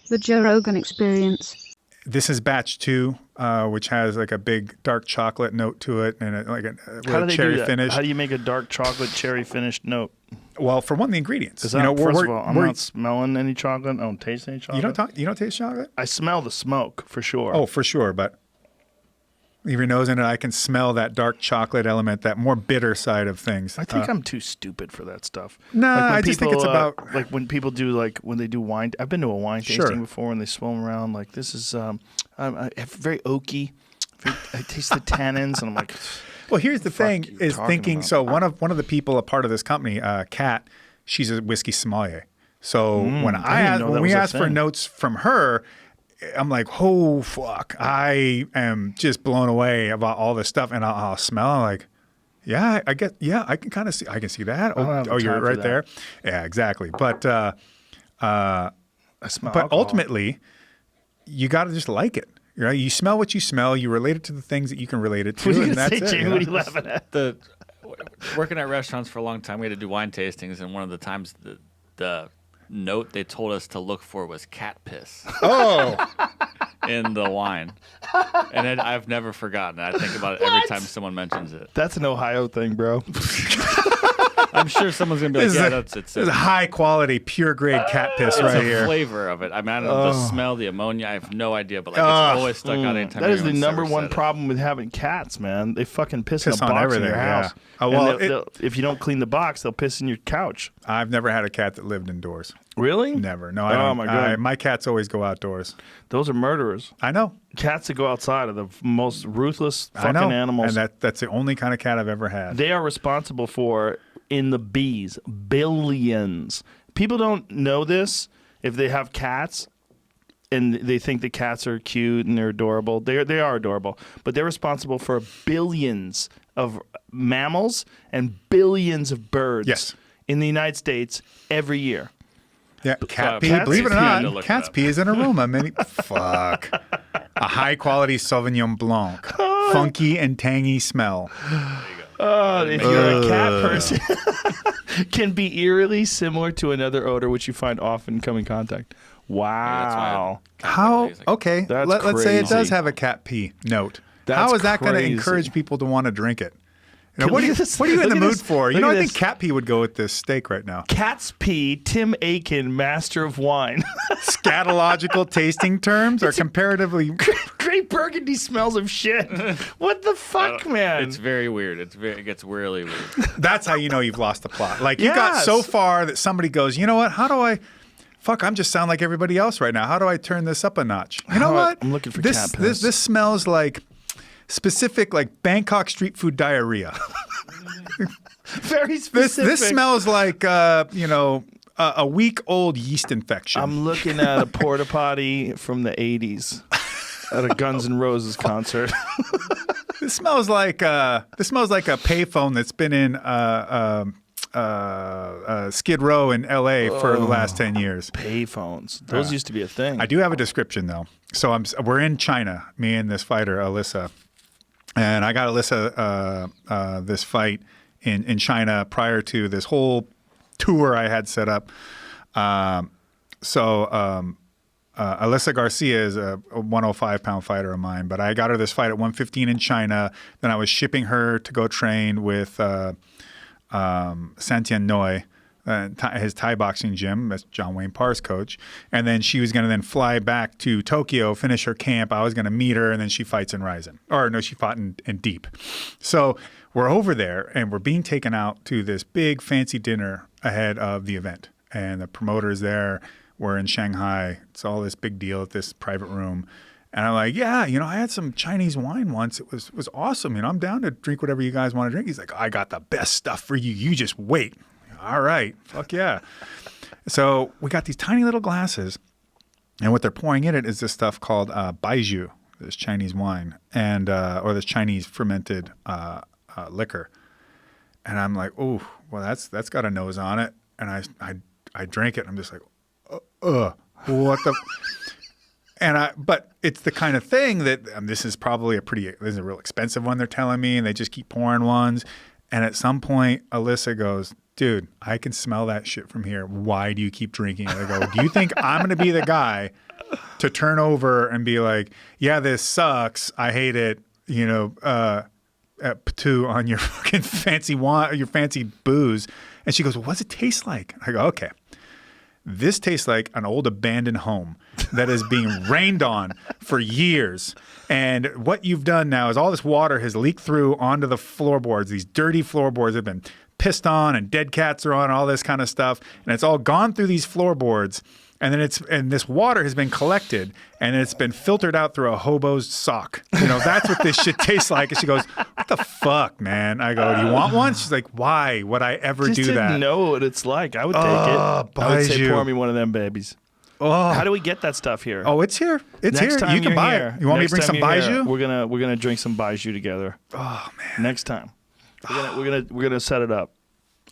The Joe Rogan Experience. This is batch 2, which has like a big dark chocolate note to it and How do they cherry do that? finish. How do you make a dark chocolate cherry finished note? Well, for one, the ingredients. First of all, I'm not smelling any chocolate. I don't taste any chocolate. You don't taste chocolate? I smell the smoke for sure. Oh, for sure, but leave your nose in it. I can smell that dark chocolate element, that more bitter side of things. I think I'm too stupid for that stuff. No, like I just think it's about like when people do when they do wine. I've been to a wine tasting before, and they swim around like this is very oaky. I taste the tannins, and I'm like. Well, here's the thing: is thinking. So one of the people, a part of this company, Kat, she's a whiskey sommelier. So when we asked for notes from her. I'm like, oh, fuck. I am just blown away about all this stuff. And I'll smell. I'm like, yeah, I can kind of see. I can see that. Oh, you're right there. Yeah, exactly. But I smell but alcohol. ultimately, you got to just like it. Right? You smell what you smell. You relate it to the things that you can relate it to. What are you and gonna that's say, it. Jamie? What are you laughing at? Working at restaurants for a long time, we had to do wine tastings. And one of the times the note they told us to look for was cat piss. Oh. In the wine. And I've never forgotten it. I think about it every time someone mentions it. That's an Ohio thing, bro. I'm sure someone's going to be like, it's a high quality, pure grade cat piss right here. It's the flavor of it. I mean, I don't know, the smell, the ammonia, I have no idea, but it's always stuck out anytime. That is the number one problem with having cats, man. They fucking piss in a on box everything, in your house. Yeah. Oh, well, if you don't clean the box, they'll piss in your couch. I've never had a cat that lived indoors. Really? Never. No, I don't. Oh, my God. My cats always go outdoors. Those are murderers. I know. Cats that go outside are the most ruthless fucking animals. And that's the only kind of cat I've ever had. They are responsible for, in the bees, billions. People don't know this if they have cats and they think the cats are cute and they're adorable. They are adorable. But they're responsible for billions of mammals and billions of birds in the United States every year. Yeah, cat pee. Believe it or not, cat's pee is an aroma. Fuck. A high-quality Sauvignon Blanc. Funky and tangy smell. If you're a cat person, can be eerily similar to another odor which you find often come in contact. Wow. How? Okay, let's say it does have a cat pee note. How is that going to encourage people to want to drink it? You know, what are you in the mood for? You know, I think cat pee would go with this steak right now. Cat's pee, Tim Aiken, master of wine. Scatological tasting terms are comparatively... Great Burgundy smells of shit. What the fuck, man? It's very weird. It gets really weird. That's how you know you've lost the plot. Like, you got so far that somebody goes, you know what, how do I... Fuck, I'm just sound like everybody else right now. How do I turn this up a notch? You know what? I'm looking for cat piss. This smells like... specific, like Bangkok street food diarrhea. Very specific. This smells like, a week-old yeast infection. I'm looking at a porta potty from the 80s at a Guns N' Roses concert. This smells like a payphone that's been in Skid Row in L.A. for the last 10 years. Payphones. Those used to be a thing. I do have a description, though. So we're in China, me and this fighter, Alyssa. And I got Alyssa this fight in China prior to this whole tour I had set up. Alyssa Garcia is a 105-pound fighter of mine, but I got her this fight at 115 in China. Then I was shipping her to go train with Santian Noi, his Thai boxing gym. That's John Wayne Parr's coach. And then she was going to then fly back to Tokyo, finish her camp. I was going to meet her, and then she fights in Ryzen. Or no, she fought in Deep. So we're over there, and we're being taken out to this big fancy dinner ahead of the event. And the promoter's there. We're in Shanghai. It's all this big deal at this private room. And I'm like, yeah, I had some Chinese wine once. It was awesome. I'm down to drink whatever you guys want to drink. He's like, I got the best stuff for you. You just wait. All right. Fuck yeah. So we got these tiny little glasses, and what they're pouring in it is this stuff called baijiu, this Chinese wine, and or this Chinese fermented liquor. And I'm like, oh, well, that's got a nose on it. And I drink it, and I'm just like, what the... But it's the kind of thing that this is probably this is a real expensive one they're telling me, and they just keep pouring ones. And at some point, Alyssa goes, dude, I can smell that shit from here. Why do you keep drinking it? I go, do you think I'm going to be the guy to turn over and be like, yeah, this sucks. I hate it. Patoo on your fucking your fancy booze. And she goes, well, what's it taste like? I go, okay. This tastes like an old abandoned home that is being rained on for years. And what you've done now is all this water has leaked through onto the floorboards. These dirty floorboards have been pissed on and dead cats are on, all this kind of stuff. And it's all gone through these floorboards. And then this water has been collected and it's been filtered out through a hobo's sock. That's what this shit tastes like. And she goes, what the fuck, man? I go, do you want one? She's like, why would I ever do that? Didn't know what it's like. I would take it. I would say, pour me one of them babies. Oh. How do we get that stuff here? Oh, it's here. It's Next here. time You can you're buy here, it. You want me to bring next some time you're baijiu? here, We're gonna drink some baijiu together. Oh man. Next time. We're gonna set it up.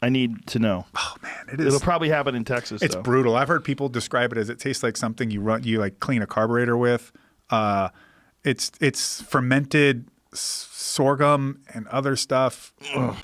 I need to know. Oh man, it is. It'll probably happen in Texas. It's though. brutal. I've heard people describe it as it tastes like something you like clean a carburetor with. It's fermented sorghum and other stuff. Ugh.